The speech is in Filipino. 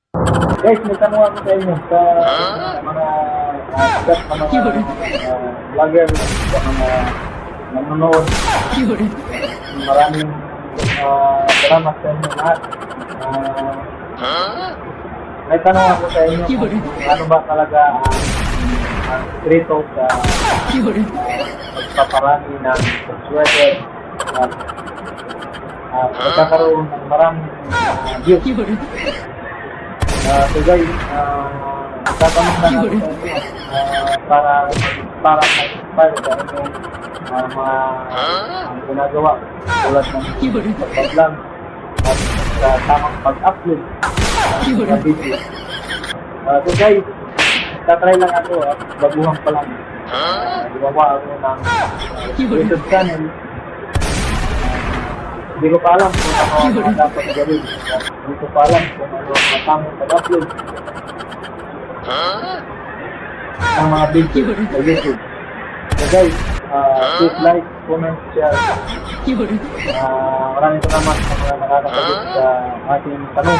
Guys, may tanong ako sa inyo sa mga sikat na mga vlogger, sa mga nanonood. Maraming salamat sa inyo lahat. May tanong ako sa inyo kung ano ba talaga ang sekreto sa pagpaparami ng subscriber at pagkakaroon ng maraming views. So guys, tatanong na natin sa inyo para ma-inspire sa inyong mga ginagawa tulad ng pag-vlog at sa tamang pag-upload ng mga video. So guys, tatry lang ako at baguhan pa lang. Gumawa ako ng YouTube channel. Hindi ko pa alam kung ano ang dapat gawin. Hindi ko pa alam kung ano ang tamang pag-upload ng mga video sa YouTube. So guys, please like, comment, share. Maraming salamat sa mga nakakasagot sa ating tanong.